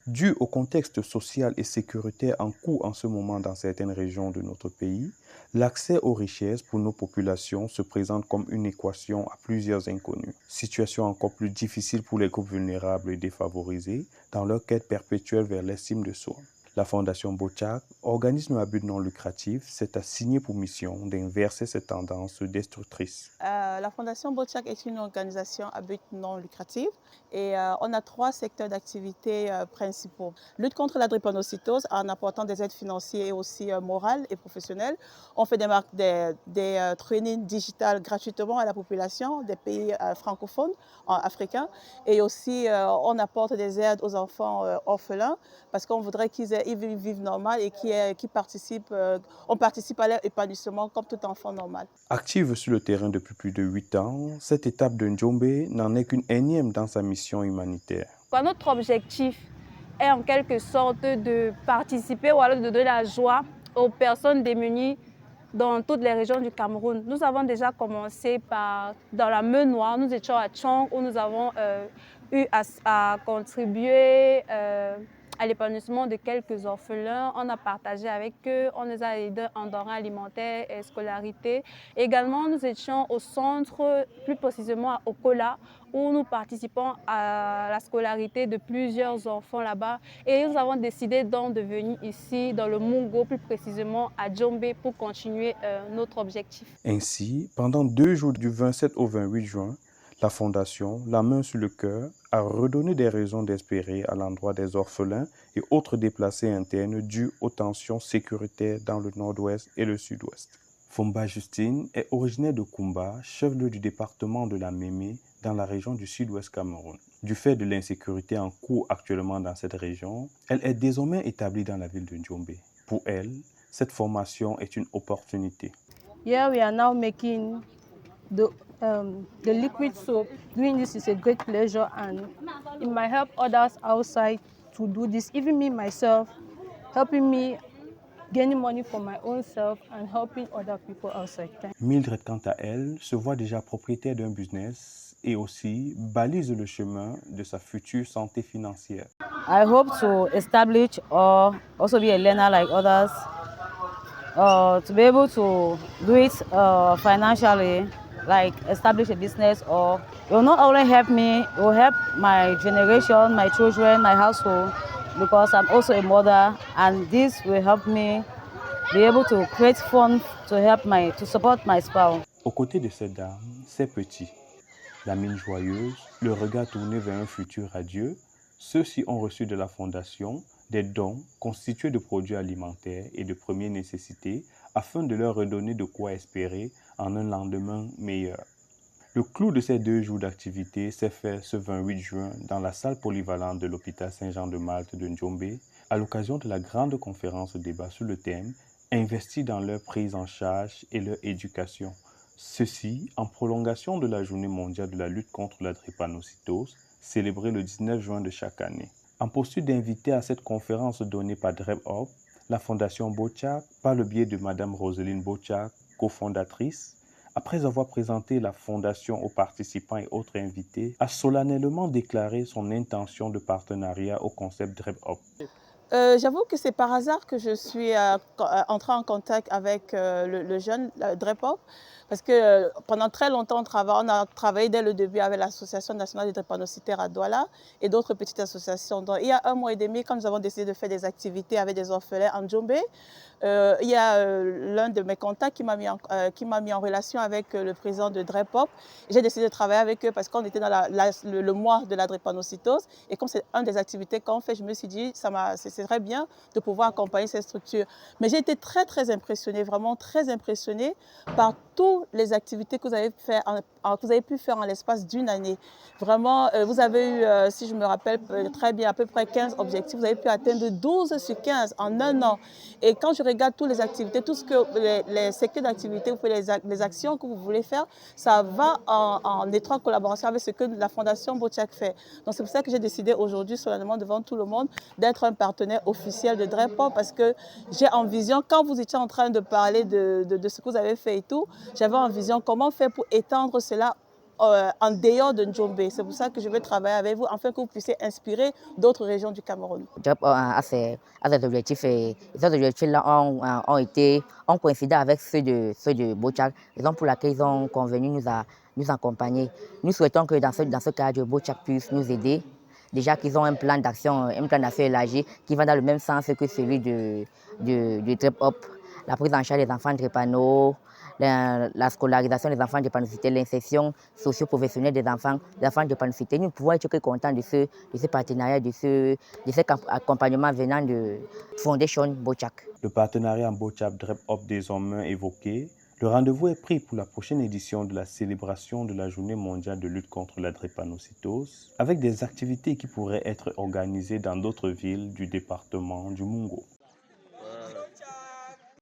Dû au contexte social et sécuritaire en cours en ce moment dans certaines régions de notre pays, l'accès aux richesses pour nos populations se présente comme une équation à plusieurs inconnus. Situation encore plus difficile pour les groupes vulnérables et défavorisés dans leur quête perpétuelle vers l'estime de soi. La Fondation Bochak, organisme à but non lucratif, s'est assigné pour mission d'inverser cette tendance destructrice. La Fondation Bochak est une organisation à but non lucratif et on a trois secteurs d'activité principaux. Lutte contre la drépanocytose en apportant des aides financières et aussi morales et professionnelles. On fait des trainings digitales gratuitement à la population des pays francophones, africains. Et aussi, on apporte des aides aux enfants orphelins parce qu'on voudrait ils vivent normal et qu'ils participent, on participe à leur épanouissement comme tout enfant normal. Active sur le terrain depuis plus de 8 ans, cette étape de Njombe n'en est qu'une énième dans sa mission humanitaire. Notre objectif est en quelque sorte de participer ou alors de donner la joie aux personnes démunies dans toutes les régions du Cameroun. Nous avons déjà commencé dans la Meuse Noire, nous étions à Tchang où nous avons eu à contribuer à l'épanouissement de quelques orphelins. On a partagé avec eux, on les a aidés en denrées alimentaires et scolarité. Également, nous étions au centre, plus précisément à Okola, où nous participons à la scolarité de plusieurs enfants là-bas. Et nous avons décidé donc de venir ici, dans le Mungo, plus précisément à Djombe, pour continuer notre objectif. Ainsi, pendant 2 jours du 27 au 28 juin, la Fondation, la main sur le cœur, a redonné des raisons d'espérer à l'endroit des orphelins et autres déplacés internes dus aux tensions sécuritaires dans le nord-ouest et le sud-ouest. Fomba Justine est originaire de Koumba, chef-lieu du département de la Mémé, dans la région du sud-ouest Cameroun. Du fait de l'insécurité en cours actuellement dans cette région, elle est désormais établie dans la ville de Djombe. Pour elle, cette formation est une opportunité. Here we are now making the liquid soap. Doing this is a great pleasure and it might help others outside to do this. Even me myself, helping me gaining money for my own self and helping other people outside. Mildred, quant à elle, se voit déjà propriétaire d'un business et aussi balise le chemin de sa future santé financière. I hope to establish or also be a learner like others, to be able to do it financially, like establish a business, or it will not only help me, it will help my generation, my children, my household, because I'm also a mother, and this will help me be able to create funds to support my spouse. Aux côtés de cette dame, ces petits, la mine joyeuse, le regard tourné vers un futur radieux, ceux-ci ont reçu de la Fondation des dons constitués de produits alimentaires et de première nécessité afin de leur redonner de quoi espérer en un lendemain meilleur. Le clou de ces 2 jours d'activité s'est fait ce 28 juin dans la salle polyvalente de l'hôpital Saint-Jean-de-Malte de Ndjombe à l'occasion de la grande conférence débat sur le thème « Investis dans leur prise en charge et leur éducation ». Ceci en prolongation de la Journée mondiale de la lutte contre la drépanocytose, célébrée le 19 juin de chaque année. En poursuite d'inviter à cette conférence donnée par DrepHop, la Fondation Bochak, par le biais de Mme Roseline Bochak, cofondatrice, après avoir présenté la Fondation aux participants et autres invités, a solennellement déclaré son intention de partenariat au concept DrepHop. J'avoue que c'est par hasard que je suis entrée en contact avec le jeune DrepHop parce que pendant très longtemps on a travaillé dès le début avec l'Association nationale des drépanocytaires à Douala et d'autres petites associations. Donc, il y a 1 mois et demi, quand nous avons décidé de faire des activités avec des orphelins en Djombe, il y a l'un de mes contacts qui m'a mis en relation avec le président de DrepHop. J'ai décidé de travailler avec eux parce qu'on était dans le mois de la drépanocytose et comme c'est une des activités qu'on fait, je me suis dit c'est très bien de pouvoir accompagner ces structures. Mais j'ai été très très impressionnée, vraiment très impressionnée par toutes les activités que vous avez pu faire en l'espace d'une année. Vraiment, vous avez eu, si je me rappelle très bien, à peu près 15 objectifs. Vous avez pu atteindre 12 sur 15 en un an. Et quand je regarde toutes les activités, tout ce que les secteurs d'activité, les actions que vous voulez faire, ça va en étroite collaboration avec ce que la Fondation Bochak fait. Donc c'est pour ça que j'ai décidé aujourd'hui, solennellement devant tout le monde, d'être un partenaire officiel de DrepHop parce que j'ai en vision, quand vous étiez en train de parler de ce que vous avez fait et tout, j'avais en vision comment faire pour étendre cela en dehors de Njombe. C'est pour ça que je veux travailler avec vous, afin que vous puissiez inspirer d'autres régions du Cameroun. Job a ses objectifs et ces objectifs-là ont coïncidé avec ceux de Bochak, raison pour laquelle ils ont convenu nous accompagner. Nous souhaitons que dans ce cadre, Bochak puisse nous aider. Déjà qu'ils ont un plan d'action élargi qui va dans le même sens que celui du Drep-Up, la prise en charge des enfants drépano, la scolarisation des enfants drépanocytés, l'insertion socio-professionnelle des enfants drépanocytés. Nous pouvons être contents de ce partenariat, de cet accompagnement venant de Foundation Bochak. Le partenariat en Bochak Drep-Up désormais évoqué, le rendez-vous est pris pour la prochaine édition de la célébration de la Journée mondiale de lutte contre la drépanocytose, avec des activités qui pourraient être organisées dans d'autres villes du département du Mungo.